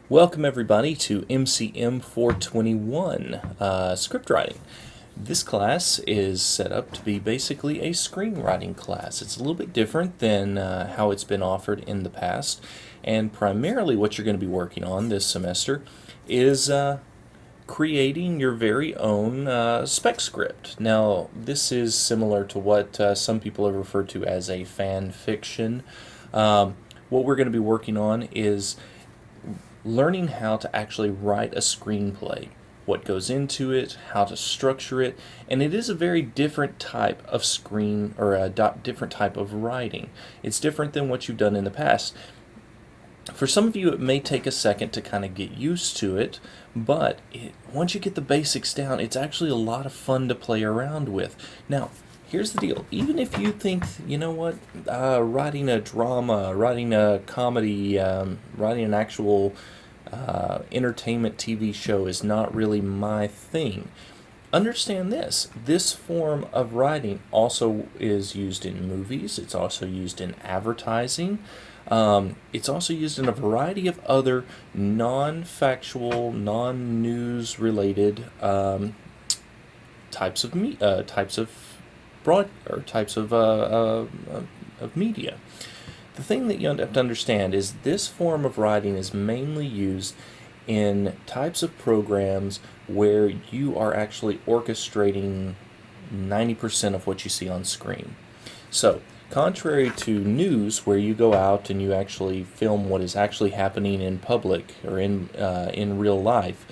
Welcome everybody to MCM 421 script writing. This class is set up to be basically a screenwriting class. It's a little bit different than how it's been offered in the past, and primarily what you're going to be working on this semester is creating your very own spec script. Now, this is similar to what some people have referred to as a fan fiction. What we're going to be working on is learning how to actually write a screenplay, what goes into it, how to structure it, and it is a very different type of different type of writing. It's different than what you've done in the past. For some of you, it may take a second to kind of get used to it, but once you get the basics down, it's actually a lot of fun to play around with. Now, here's the deal. Even if you think, you know what, writing a drama, writing a comedy, writing an actual entertainment TV show is not really my thing, understand this. This form of writing also is used in movies. It's also used in advertising. It's also used in a variety of other non-factual, non-news related types of media. The thing that you have to understand is this form of writing is mainly used in types of programs where you are actually orchestrating 90% of what you see on screen. So, contrary to news, where you go out and you actually film what is actually happening in public or in real life,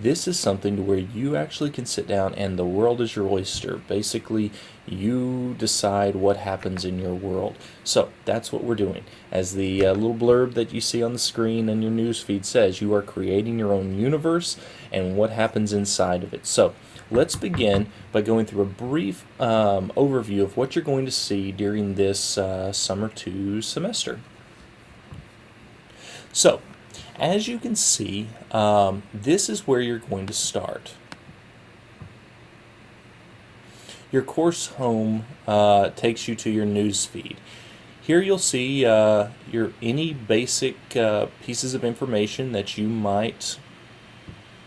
this is something to where you actually can sit down and the world is your oyster. Basically, you decide what happens in your world. So that's what we're doing. As the little blurb that you see on the screen and your news feed says, you are creating your own universe and what happens inside of it. So let's begin by going through a brief overview of what you're going to see during this Summer 2 semester. So, as you can see, this is where you're going to start. Your course home takes you to your news feed. Here you'll see any basic pieces of information that you might,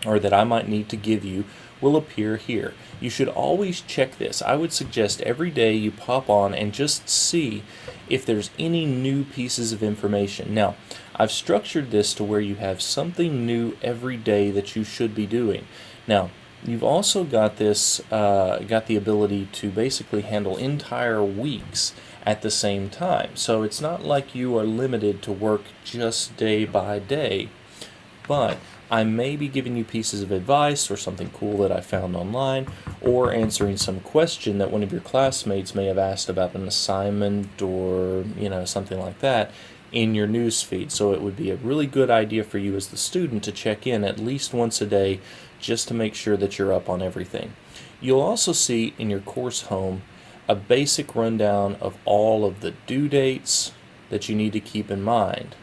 or that I might need to give you, will appear here. You should always check this. I would suggest every day you pop on and just see if there's any new pieces of information. Now, I've structured this to where you have something new every day that you should be doing. Now, you've also got the ability to basically handle entire weeks at the same time. So it's not like you are limited to work just day by day, but I may be giving you pieces of advice or something cool that I found online, or answering some question that one of your classmates may have asked about an assignment or something like that in your news feed. So it would be a really good idea for you as the student to check in at least once a day just to make sure that you're up on everything. You'll also see in your course home a basic rundown of all of the due dates that you need to keep in mind.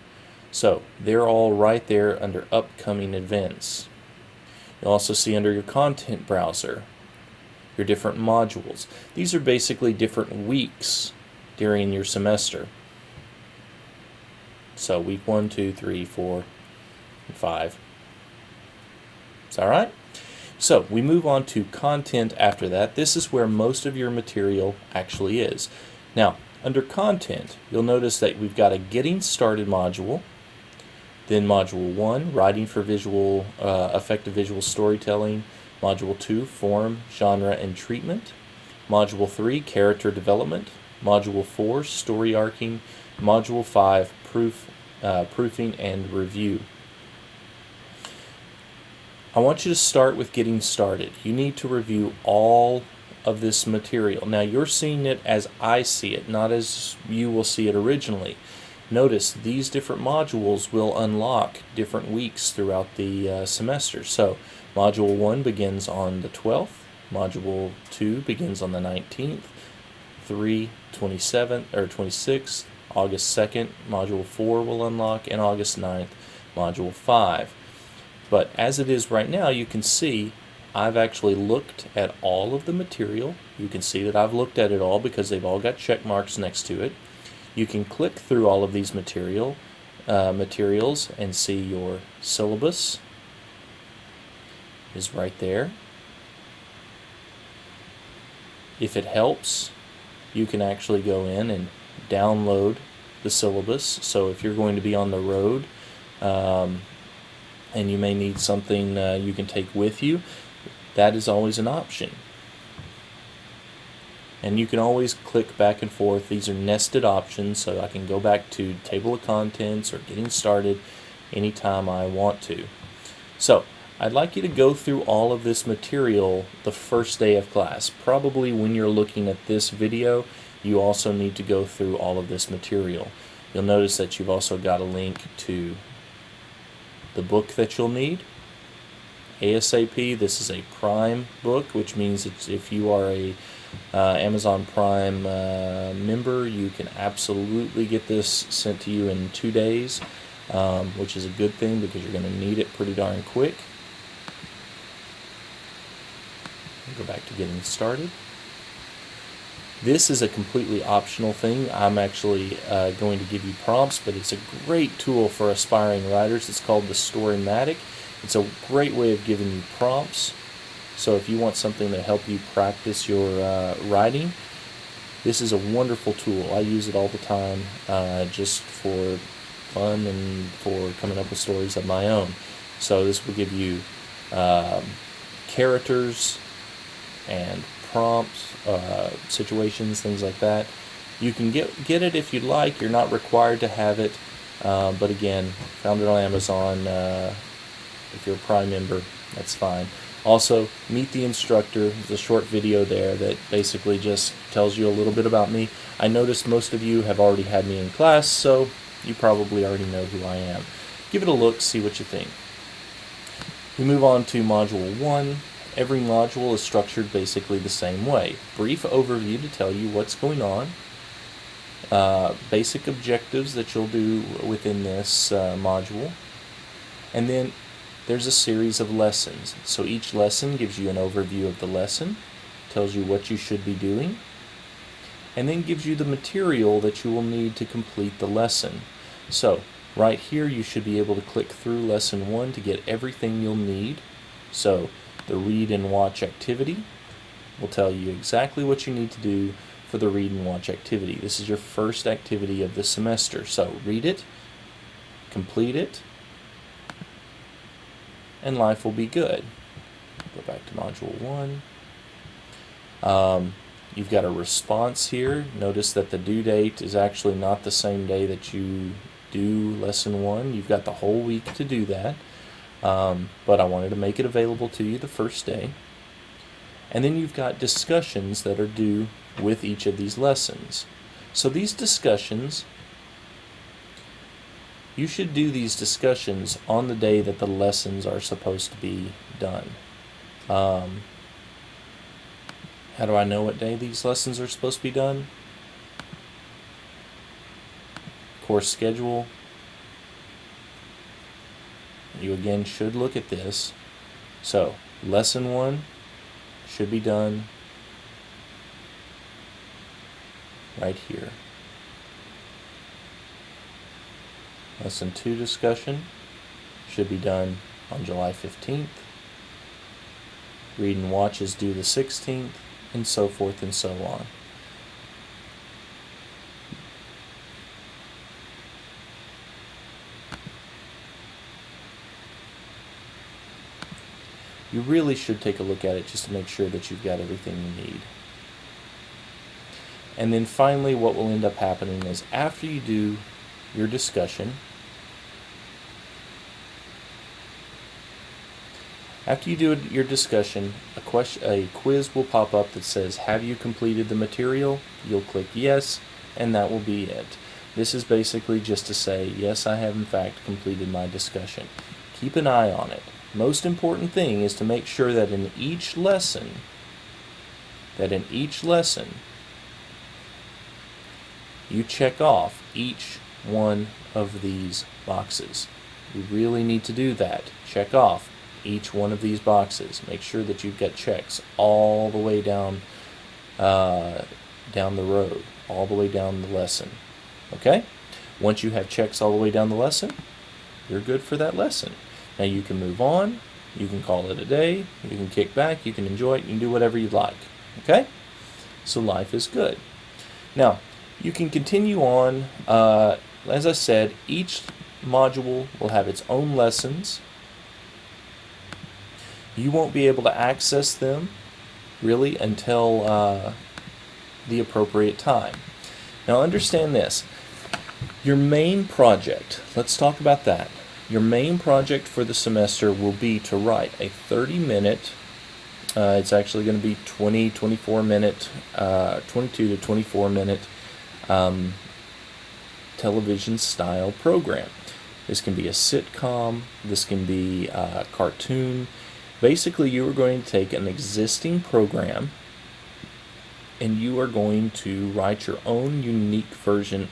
So they're all right there under upcoming events. You'll also see under your content browser your different modules. These are basically different weeks during your semester. So week 1, 2, 3, 4, and 5. Is that right? So we move on to content after that. This is where most of your material actually is. Now, under content, you'll notice that we've got a Getting Started module, then Module 1, Writing for Effective Visual Storytelling, Module 2, Form, Genre, and Treatment, Module 3, Character Development, Module 4, Story Arcing, Module 5, Proofing and Review. I want you to start with getting started. You need to review all of this material. Now, you're seeing it as I see it, not as you will see it originally. Notice these different modules will unlock different weeks throughout the semester. So, Module 1 begins on the 12th, Module 2 begins on the 19th, 3, 27th, or 26th, August 2nd, Module 4 will unlock, and August 9th, Module 5. But as it is right now, you can see I've actually looked at all of the material. You can see that I've looked at it all because they've all got check marks next to it. You can click through all of these material materials and see your syllabus is right there. If it helps, you can actually go in and download the syllabus. So if you're going to be on the road and you may need something you can take with you, that is always an option. And you can always click back and forth. These are nested options, so I can go back to table of contents or getting started anytime I want to. So I'd like you to go through all of this material the first day of class. Probably when you're looking at this video, you also need to go through all of this material. You'll notice that you've also got a link to the book that you'll need. ASAP, this is a Prime book, which means if you are a Amazon Prime member, you can absolutely get this sent to you in 2 days, which is a good thing because you're going to need it pretty darn quick. Go back to getting started. This is a completely optional thing. I'm actually going to give you prompts, but it's a great tool for aspiring writers. It's called the Storymatic. It's a great way of giving you prompts. So if you want something to help you practice your writing, this is a wonderful tool. I use it all the time just for fun and for coming up with stories of my own. So this will give you characters and prompts, situations, things like that. You can get it if you'd like. You're not required to have it, but again, found it on Amazon. If you're a Prime member, that's fine. Also, Meet the Instructor. There's a short video there that basically just tells you a little bit about me. I noticed most of you have already had me in class, so you probably already know who I am. Give it a look, see what you think. We move on to Module 1. Every module is structured basically the same way. Brief overview to tell you what's going on. Basic objectives that you'll do within this module. And then there's a series of lessons. So each lesson gives you an overview of the lesson, tells you what you should be doing, and then gives you the material that you will need to complete the lesson. So right here you should be able to click through lesson 1 to get everything you'll need. So the read and watch activity will tell you exactly what you need to do for the read and watch activity. This is your first activity of the semester. So read it, complete it, and life will be good. Go back to Module 1. You've got a response here. Notice that the due date is actually not the same day that you do Lesson 1. You've got the whole week to do that. But I wanted to make it available to you the first day. And then you've got discussions that are due with each of these lessons. So these discussions, you should do these discussions on the day that the lessons are supposed to be done. How do I know what day these lessons are supposed to be done? Course schedule. You again should look at this. So, lesson 1 should be done right here. Lesson 2 discussion should be done on July 15th. Read and watch is due the 16th, and so forth and so on. You really should take a look at it just to make sure that you've got everything you need. And then finally, what will end up happening is after you do your discussion, a quiz will pop up that says, have you completed the material? You'll click yes, and that will be it. This is basically just to say, yes, I have in fact completed my discussion. Keep an eye on it. Most important thing is to make sure that in each lesson, you check off each one of these boxes. You really need to do that. Check off each one of these boxes. Make sure that you've got checks all the way down the road, all the way down the lesson. Okay? Once you have checks all the way down the lesson, you're good for that lesson. Now you can move on, you can call it a day, you can kick back, you can enjoy it, you can do whatever you'd like. Okay? So life is good. Now, you can continue on. As I said, each module will have its own lessons. You won't be able to access them really until the appropriate time. Now understand this. Your main project, let's talk about that. Your main project for the semester will be to write a 30-minute, it's actually going to be 24 minute, 22 to 24 minute television style program. This can be a sitcom, this can be a cartoon. Basically, you are going to take an existing program and you are going to write your own unique version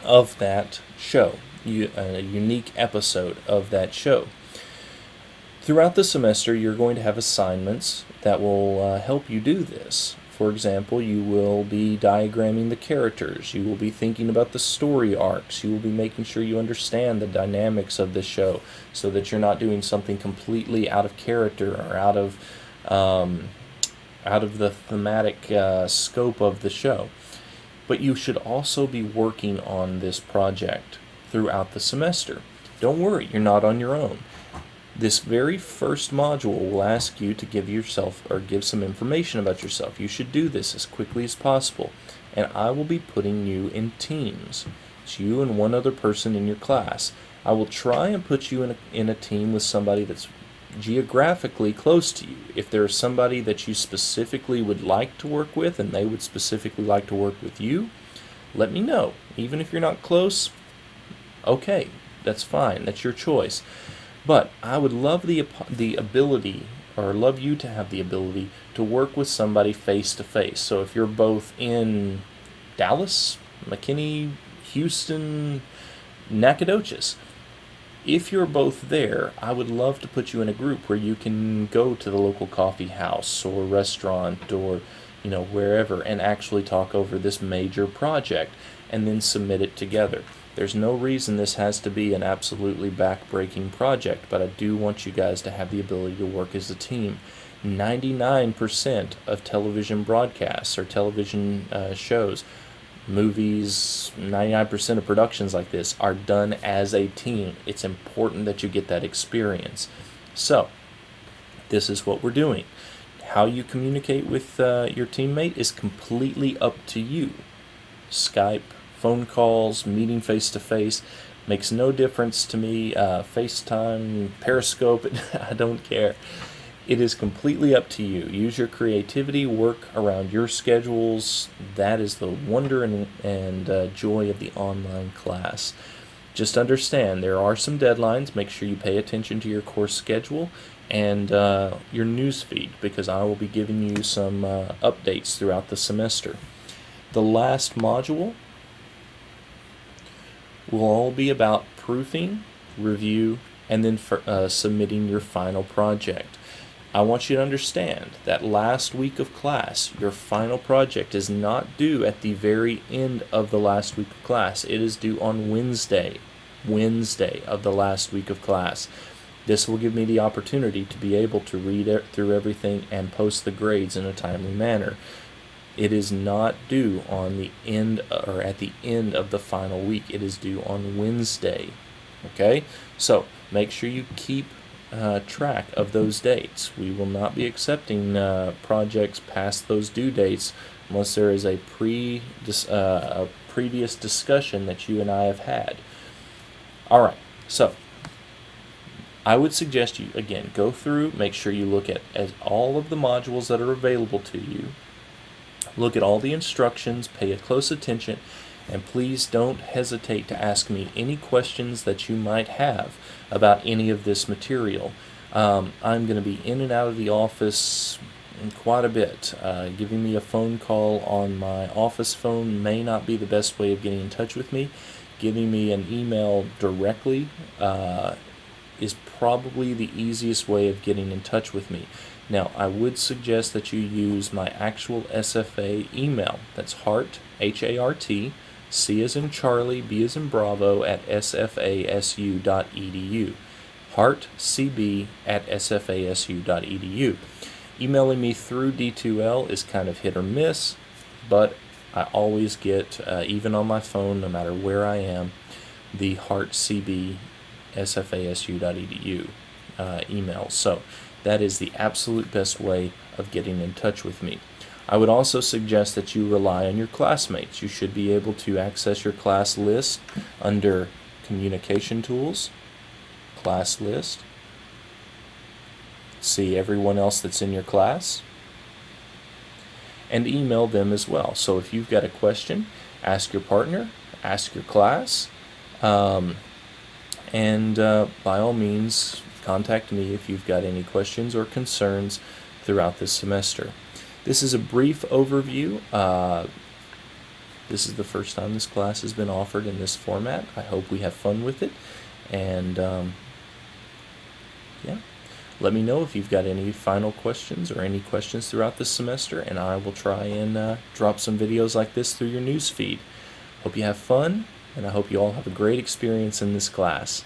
of that show, a unique episode of that show. Throughout the semester, you're going to have assignments that will help you do this. For example, you will be diagramming the characters, you will be thinking about the story arcs, you will be making sure you understand the dynamics of the show so that you're not doing something completely out of character or out of the thematic scope of the show. But you should also be working on this project throughout the semester. Don't worry, you're not on your own. This very first module will ask you to give some information about yourself. You should do this as quickly as possible. And I will be putting you in teams. It's you and one other person in your class. I will try and put you in a team with somebody that's geographically close to you. If there's somebody that you specifically would like to work with and they would specifically like to work with you, let me know. Even if you're not close, okay, that's fine. That's your choice. But I would love the ability, or love you to have the ability, to work with somebody face to face. So if you're both in Dallas, McKinney, Houston, Nacogdoches, if you're both there, I would love to put you in a group where you can go to the local coffee house or restaurant or wherever and actually talk over this major project and then submit it together. There's no reason this has to be an absolutely back-breaking project, but I do want you guys to have the ability to work as a team. 99% of television broadcasts or television shows, movies, 99% of productions like this are done as a team. It's important that you get that experience. So, this is what we're doing. How you communicate with your teammate is completely up to you. Skype, phone calls, meeting face-to-face, makes no difference to me. FaceTime, Periscope, I don't care. It is completely up to you. Use your creativity, work around your schedules. That is the wonder and joy of the online class. Just understand there are some deadlines. Make sure you pay attention to your course schedule and your news feed, because I will be giving you some updates throughout the semester. The last module will all be about proofing, review, and then submitting your final project. I want you to understand that last week of class, your final project is not due at the very end of the last week of class. It is due on Wednesday of the last week of class. This will give me the opportunity to be able to read through everything and post the grades in a timely manner. It is not due on the end or at the end of the final week. It is due on Wednesday. Okay? So make sure you keep track of those dates. We will not be accepting projects past those due dates unless there is a previous discussion that you and I have had. Alright, so I would suggest you, again, go through, make sure you look at all of the modules that are available to you. Look at all the instructions, pay close attention, and please don't hesitate to ask me any questions that you might have about any of this material. I'm going to be in and out of the office quite a bit. Giving me a phone call on my office phone may not be the best way of getting in touch with me. Giving me an email directly is probably the easiest way of getting in touch with me. Now, I would suggest that you use my actual SFA email. That's Hart, H-A-R-T, C as in Charlie, B as in Bravo at sfasu.edu. heartcb at sfasu.edu. Emailing me through D2L is kind of hit or miss, but I always get, even on my phone, no matter where I am, the heartcb sfasu.edu email. So that is the absolute best way of getting in touch with me. I would also suggest that you rely on your classmates. You should be able to access your class list under Communication Tools, Class List, see everyone else that's in your class, and email them as well. So if you've got a question, ask your partner, ask your class, and by all means, contact me if you've got any questions or concerns throughout this semester. This is a brief overview. This is the first time this class has been offered in this format. I hope we have fun with it. And yeah, let me know if you've got any final questions or any questions throughout this semester, and I will try and drop some videos like this through your news feed. Hope you have fun, and I hope you all have a great experience in this class.